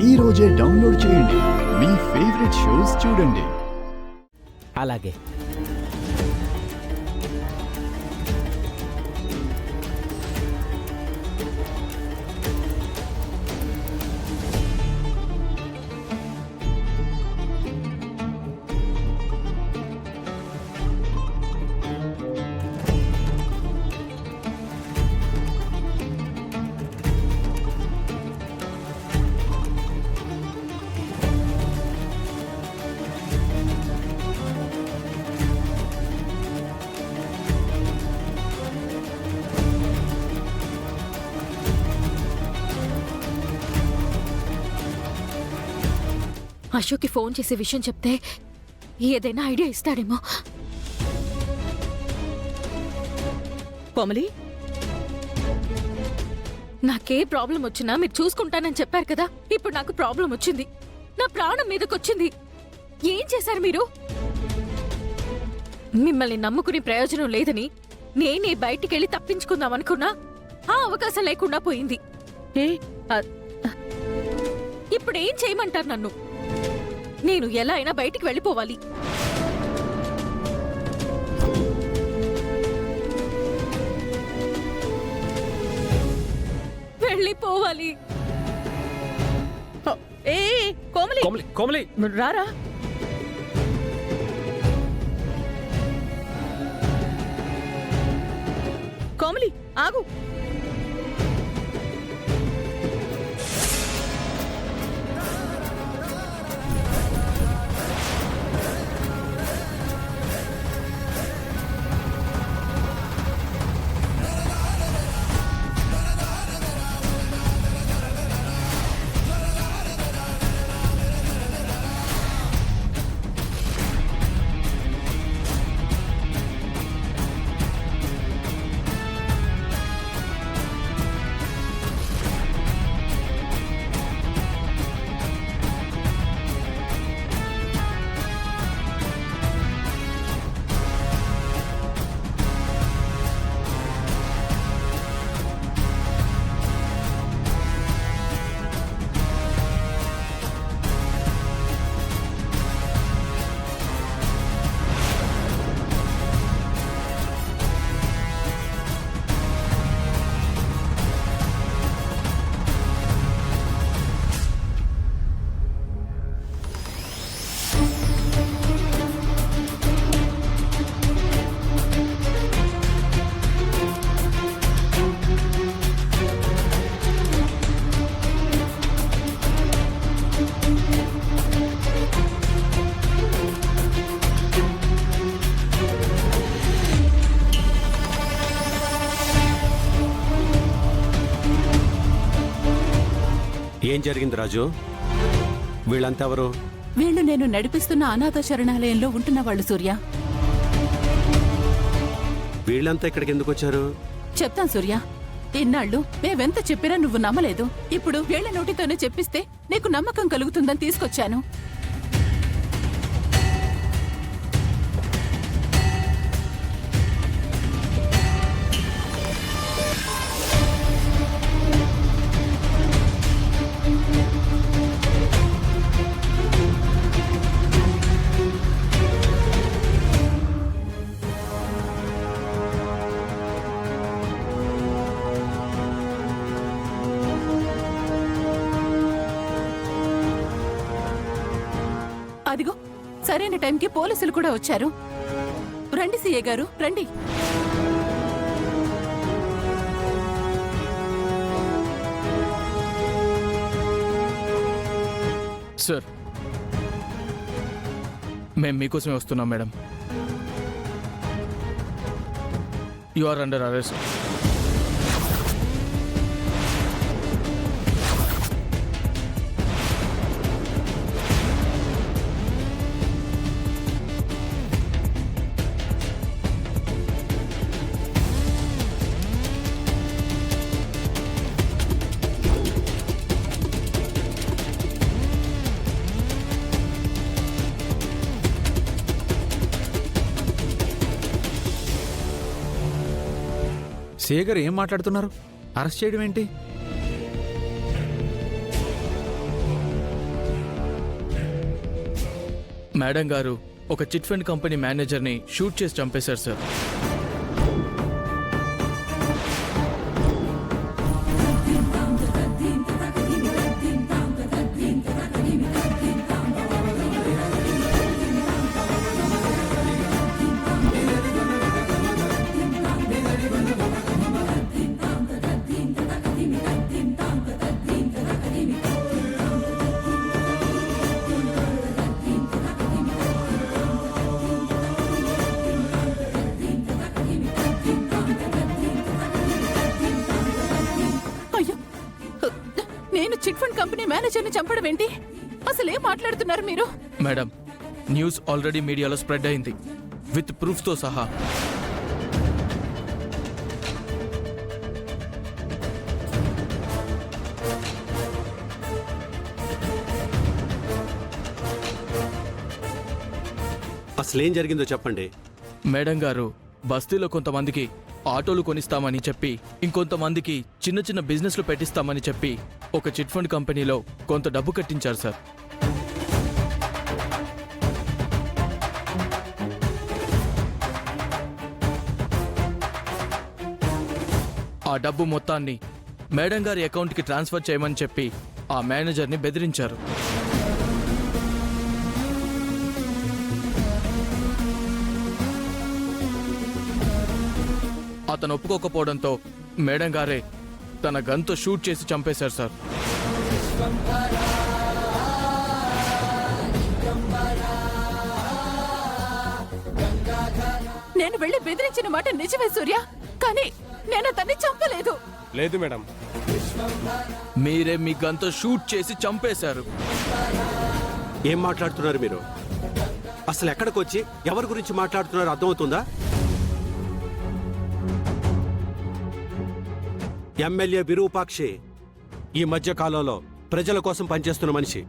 ఈ రోజే డౌన్లోడ్ చేయండి. మీ ఫేవరెట్ షోస్ చూడండి. అలాగే అశోక్కి ఫోన్ చేసే విషయం చెప్తే ఏదైనా ఐడియా ఇస్తాడేమో. కోమలి, నాకే ప్రాబ్లం వచ్చినా మీరు చూసుకుంటానని చెప్పారు కదా. ఇప్పుడు నాకు ప్రాబ్లం వచ్చింది, నా ప్రాణం మీదకొచ్చింది. ఏం చేశారు మీరు? మిమ్మల్ని నమ్ముకునే ప్రయోజనం లేదని నేనే బయటికెళ్ళి తప్పించుకుందాం అనుకున్నా, ఆ అవకాశం లేకుండా పోయింది. ఇప్పుడు ఏం చేయమంటారు నన్ను? నేను ఎలా అయినా బయటికి వెళ్ళిపోవాలి. వెళ్ళిపోవాలి. ఏ కోమలి, కోమలి, కోమలి, రారా. కోమలి ఆగు. ఏం జరిగింది రాజు? వీళ్ళంతా ఎవరు? వీళ్ళు నేను నడిపిస్తున్న అనాథ శరణాలయంలో ఉంటున్న వాళ్ళు సూర్య. వీళ్ళంతా ఇక్కడికి ఎందుకు వచ్చారు? చెప్తాను సూర్య. ఇన్నాళ్ళు మేవెంత చెప్పినా నువ్వు నమ్మలేదు. ఇప్పుడు వీళ్ళ నోటితోనే చెప్పిస్తే నీకు నమ్మకం కలుగుతుందని తీసుకొచ్చాను. అదిగో సరైన టైంకి పోలీసులు కూడా వచ్చారు. రండి సీఏ గారు, రండి. సార్, మేము మీకోసమే వస్తున్నాం madam. You are under arrest. Shekhar ఏం మాట్లాడుతున్నారు? అరెస్ట్ చేయడం ఏంటి? మేడం గారు ఒక చిట్ ఫండ్ కంపెనీ మేనేజర్ని షూట్ చేసి చంపేశారు సార్. అయ్యో, నేను చిట్ ఫండ్ కంపెనీ మేనేజర్ని చంపడం ఏంటి? అసలు ఏం మాట్లాడుతున్నారు మీరు? మేడం, న్యూస్ ఆల్రెడీ మీడియాలో స్ప్రెడ్ అయింది విత్ ప్రూఫ్తో సహా. అసలేం జరిగిందో చెప్పండి. మేడం గారు బస్తీలో కొంతమందికి ఆటోలు కొనిస్తామని చెప్పి, ఇంకొంతమందికి చిన్న చిన్న బిజినెస్లు పెట్టిస్తామని చెప్పి ఒక చిట్ ఫండ్ కంపెనీలో కొంత డబ్బు కట్టించారు సార్. ఆ డబ్బు మొత్తాన్ని మేడం గారి అకౌంట్కి ట్రాన్స్ఫర్ చేయమని చెప్పి ఆ మేనేజర్ని బెదిరించారు. అతను ఒప్పుకోకపోవడంతో మేడం గారే తన గన్తో షూట్ చేసి చంపేశారు సార్. నేను వెళ్ళి బెదిరించిన మాట నిజమే సూర్య, కానీ నేను అతన్ని చంపలేదు. లేదు మేడం. మీరే మీ గన్తో షూట్ చేసి చంపేశారు. ఏం మాట్లాడుతున్నారు మీరు? అసలు ఎక్కడికి వచ్చి ఎవరి గురించి మాట్లాడుతున్నారో అర్థమవుతుందా? ఎమ్మెల్యే విరూపాక్షి ఈ మధ్య కాలంలో ప్రజల కోసం పనిచేస్తున్న మనిషి.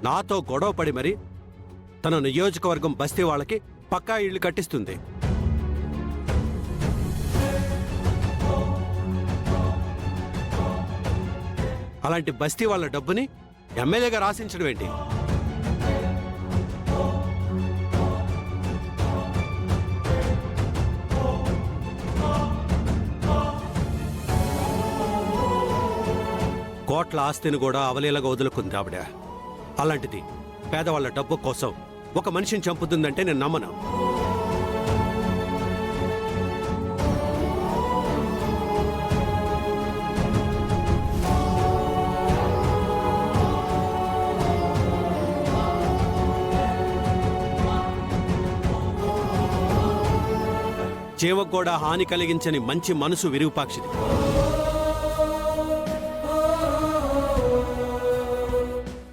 నాతో గొడవ పడి మరి తన నియోజకవర్గం బస్తీ వాళ్ళకి పక్కా ఇళ్లు కట్టిస్తుంది. అలాంటి బస్తీ వాళ్ళ డబ్బుని ఎమ్మెల్యేగా రాసించడం ఏంటి? కోట్ల ఆస్తిని కూడా అవలీలగా వదులుకుంది ఆవిడ. అలాంటిది పేదవాళ్ల డబ్బు కోసం ఒక మనిషిని చంపుతుందంటే నేను నమ్మను. జీవకు కూడా హాని కలిగించని మంచి మనసు విరూపాక్షిది.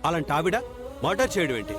అలాంటి ఆవిడ మర్డర్ చేయడం ఏంటి?